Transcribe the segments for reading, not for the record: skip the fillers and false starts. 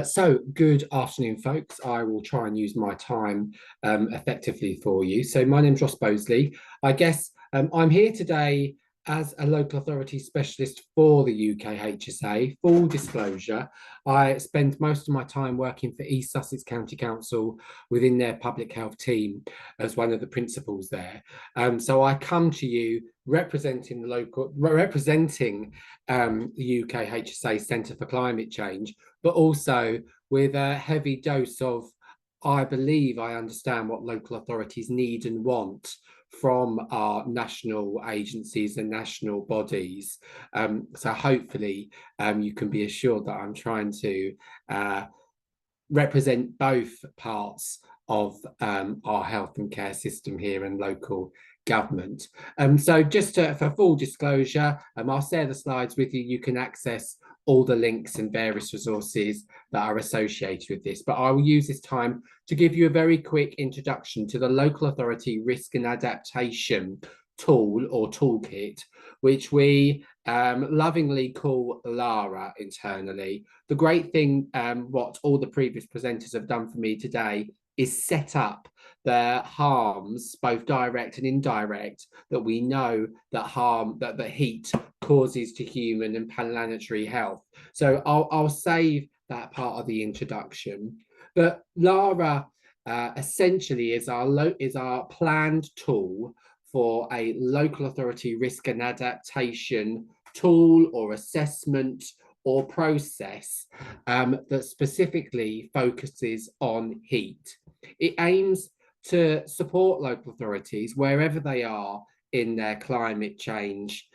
So good afternoon, folks. I will try and use my time effectively for you. So my name's Ross Boseley. I guess I'm here today as a local authority specialist for the UKHSA. Full disclosure, I spend most of my time working for East Sussex County Council within their public health team as one of the principals there. So I come to you representing the UKHSA Centre for Climate Change, but also with a heavy dose of, I believe I understand what local authorities need and want from our national agencies and national bodies. So hopefully you can be assured that I'm trying to represent both parts of our health and care system here in local government. So just for full disclosure, I'll share the slides with you. You can access all the links and various resources that are associated with this, but I will use this time to give you a very quick introduction to the Local Authority Risk and Adaptation tool or toolkit, which we lovingly call LARA internally. The great thing, what all the previous presenters have done for me today, is set up the harms, both direct and indirect, that we know that the heat causes to human and planetary health. So I'll save that part of the introduction. But LARA essentially is our planned tool for a local authority risk and adaptation tool or assessment or process that specifically focuses on heat. It aims to support local authorities wherever they are in their climate change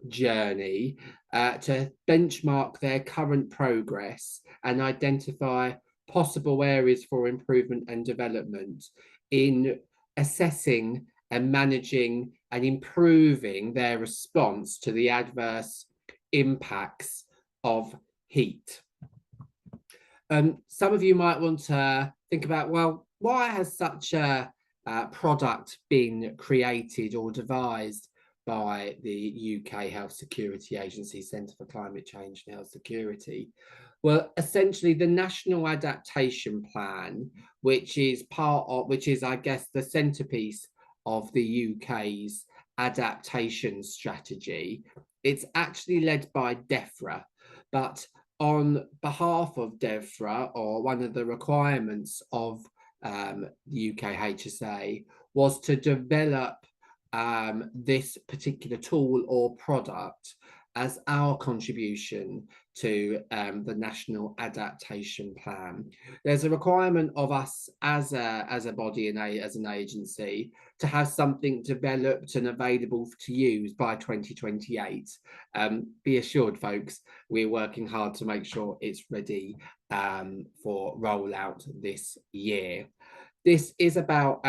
journey to benchmark their current progress and identify possible areas for improvement and development in assessing and managing and improving their response to the adverse impacts of heat. Some of you might want to think about, well, why has such a product been created or devised by the UK Health Security Agency Centre for Climate Change and Health Security? Well, essentially the National Adaptation Plan, which is I guess, the centrepiece of the UK's adaptation strategy. It's actually led by DEFRA, but on behalf of DEFRA, or one of the requirements of the UKHSA, was to develop this particular tool or product as our contribution to the National Adaptation Plan. There's a requirement of us as a body and as an agency to have something developed and available to use by 2028. Be assured, folks, we're working hard to make sure it's ready for rollout this year. This is about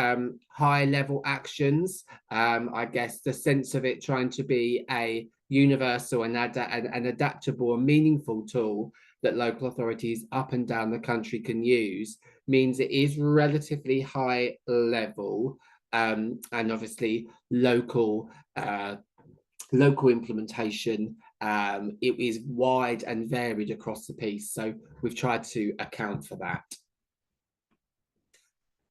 high level actions. I guess the sense of it trying to be a universal and adaptable and meaningful tool that local authorities up and down the country can use means it is relatively high level and obviously local implementation. It is wide and varied across the piece, so we've tried to account for that.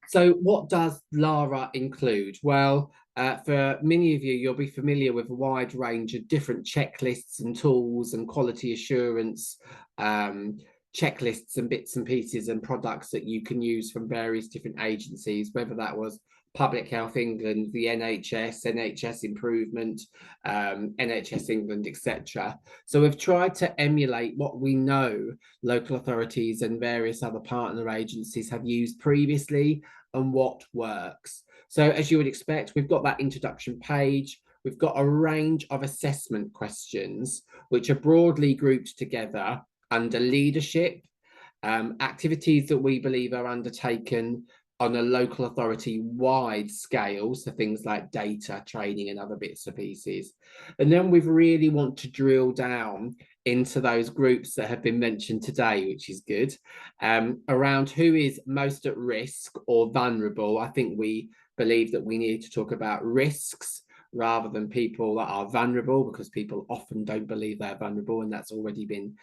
So what does LARA include? Well, for many of you, you'll be familiar with a wide range of different checklists and tools and quality assurance checklists and bits and pieces and products that you can use from various different agencies, whether that was Public Health England, the NHS Improvement, NHS England, etc. So we've tried to emulate what we know local authorities and various other partner agencies have used previously and what works. So as you would expect, we've got that introduction page. We've got a range of assessment questions, which are broadly grouped together under leadership, activities that we believe are undertaken on a local authority wide scale, so things like data, training and other bits and pieces. And then we really want to drill down into those groups that have been mentioned today, which is good, around who is most at risk or vulnerable. I think we believe that we need to talk about risks. rather than people that are vulnerable, because people often don't believe they're vulnerable, and that's already been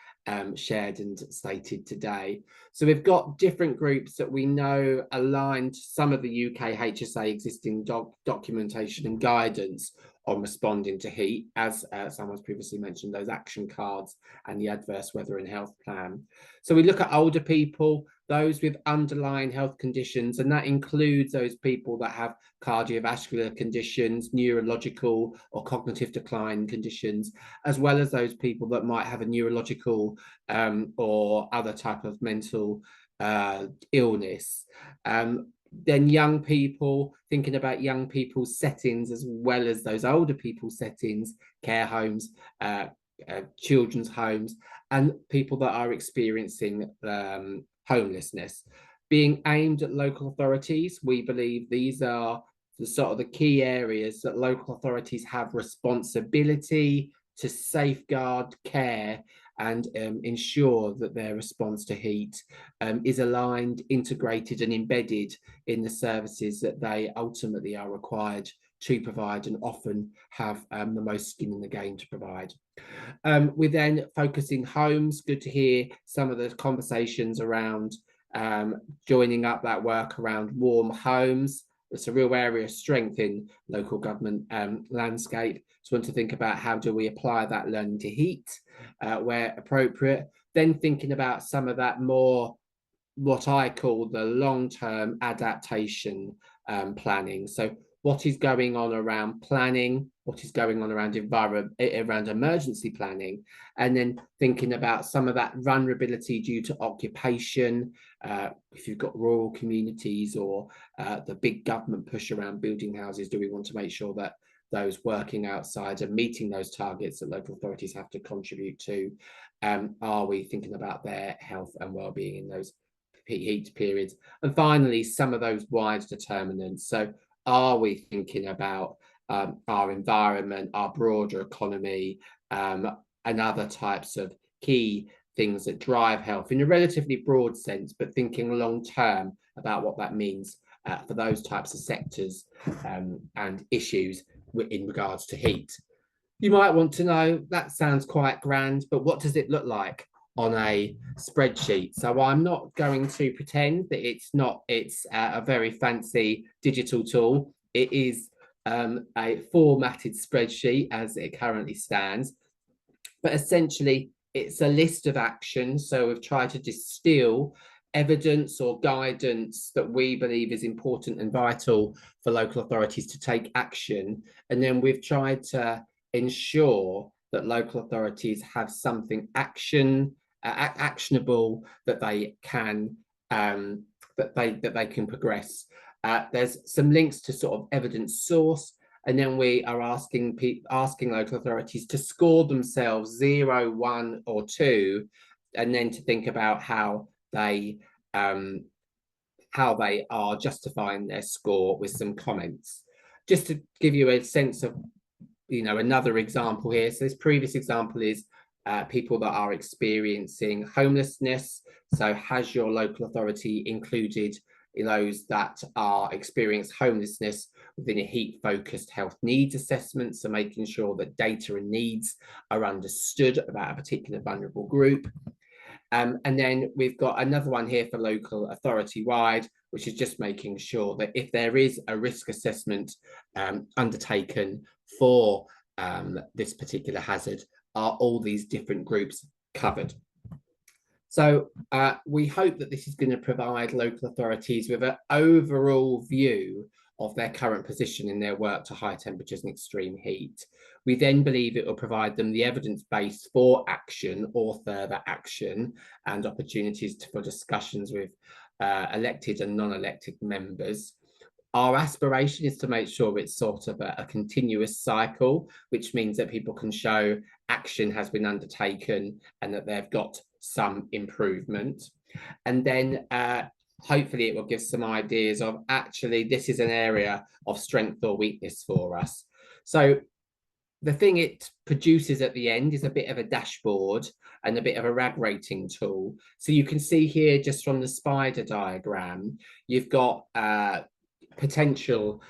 shared and stated today. So we've got different groups that we know aligned to some of the UKHSA existing documentation and guidance on responding to heat, as someone's previously mentioned, those action cards and the adverse weather and health plan. So we look at older people, those with underlying health conditions, and that includes those people that have cardiovascular conditions, neurological or cognitive decline conditions, as well as those people that might have a neurological or other type of mental illness. Then young people, thinking about young people's settings as well as those older people's settings, care homes, children's homes, and people that are experiencing homelessness. Being aimed at local authorities, we believe these are the sort of the key areas that local authorities have responsibility to safeguard, care, and ensure that their response to heat is aligned, integrated, and embedded in the services that they ultimately are required to provide, and often have the most skin in the game to provide. We're then focusing homes. Good to hear some of the conversations around joining up that work around warm homes. It's a real area of strength in local government landscape. So want to think about how do we apply that learning to heat where appropriate. Then thinking about some of that more, what I call the long-term adaptation planning. So what is going on around planning, what is going on around around emergency planning, and then thinking about some of that vulnerability due to occupation, if you've got rural communities, or the big government push around building houses. Do we want to make sure that those working outside are meeting those targets that local authorities have to contribute to? Are we thinking about their health and well-being in those heat periods? And finally, some of those wide determinants. So are we thinking about our environment, our broader economy, and other types of key things that drive health in a relatively broad sense, but thinking long term about what that means for those types of sectors and issues in regards to heat. You might want to know, that sounds quite grand, but what does it look like on a spreadsheet? So I'm not going to pretend that it's a very fancy digital tool. It is a formatted spreadsheet as it currently stands, but essentially it's a list of actions. So we've tried to distill evidence or guidance that we believe is important and vital for local authorities to take action, and then we've tried to ensure that local authorities have something actionable that they can progress. There's some links to sort of evidence source, and then we are asking local authorities to score themselves 0, 1, or 2, and then to think about how they are justifying their score with some comments. Just to give you a sense of, another example here. So this previous example is people that are experiencing homelessness. So has your local authority included those that are experiencing homelessness within a heat-focused health needs assessment? So making sure that data and needs are understood about a particular vulnerable group. And then we've got another one here for local authority wide, which is just making sure that if there is a risk assessment undertaken for this particular hazard, are all these different groups covered? So we hope that this is going to provide local authorities with an overall view of their current position in their work to high temperatures and extreme heat. We then believe it will provide them the evidence base for action or further action, and opportunities for discussions with elected and non-elected members. Our aspiration is to make sure it's sort of a continuous cycle, which means that people can show action has been undertaken and that they've got some improvement. And then hopefully it will give some ideas of, actually, this is an area of strength or weakness for us. So the thing it produces at the end is a bit of a dashboard and a bit of a RAG rating tool. So you can see here, just from the spider diagram, you've got potential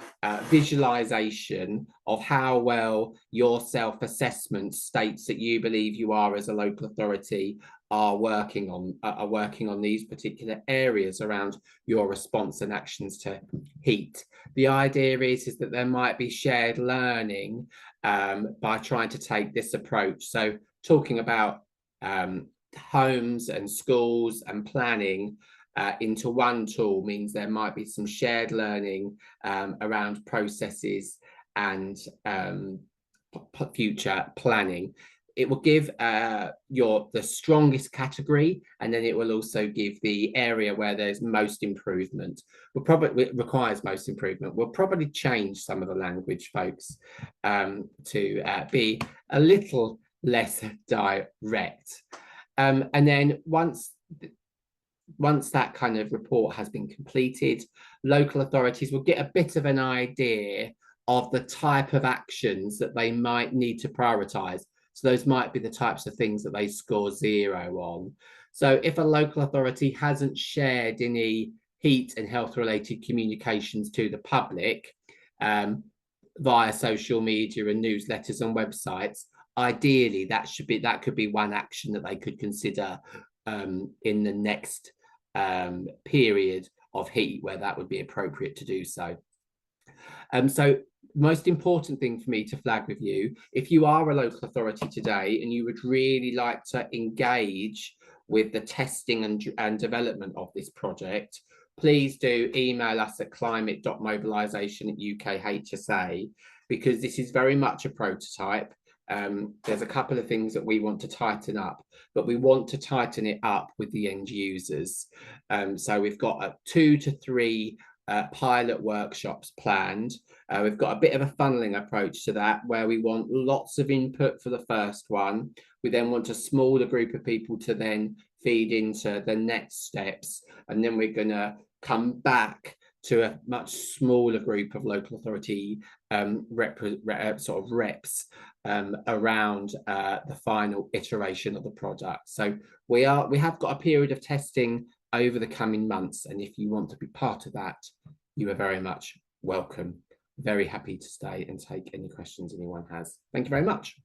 visualization of how well your self-assessment states that you believe you are as a local authority are working on these particular areas around your response and actions to heat. The idea is that there might be shared learning by trying to take this approach. So talking about homes and schools and planning into one tool means there might be some shared learning around processes and future planning. It will give the strongest category, and then it will also give the area where there's most improvement. It requires most improvement. We'll probably change some of the language, folks, to be a little less direct. And then once that kind of report has been completed, local authorities will get a bit of an idea of the type of actions that they might need to prioritise. So those might be the types of things that they score 0 on. So if a local authority hasn't shared any heat and health related communications to the public via social media and newsletters and websites, ideally that could be one action that they could consider in the next period of heat where that would be appropriate to do so. So most important thing for me to flag with you, if you are a local authority today and you would really like to engage with the testing and development of this project, please do email us at climate.mobilisation@UKHSA, because this is very much a prototype. There's a couple of things that we want to tighten up, but we want to tighten it up with the end users. So we've got 2 to 3 pilot workshops planned. We've got a bit of a funneling approach to that, where we want lots of input for the first one. We then want a smaller group of people to then feed into the next steps, and then we're going to come back to a much smaller group of local authority reps around the final iteration of the product. So we have got a period of testing over the coming months, and if you want to be part of that, you are very much welcome. Very happy to stay and take any questions anyone has. Thank you very much.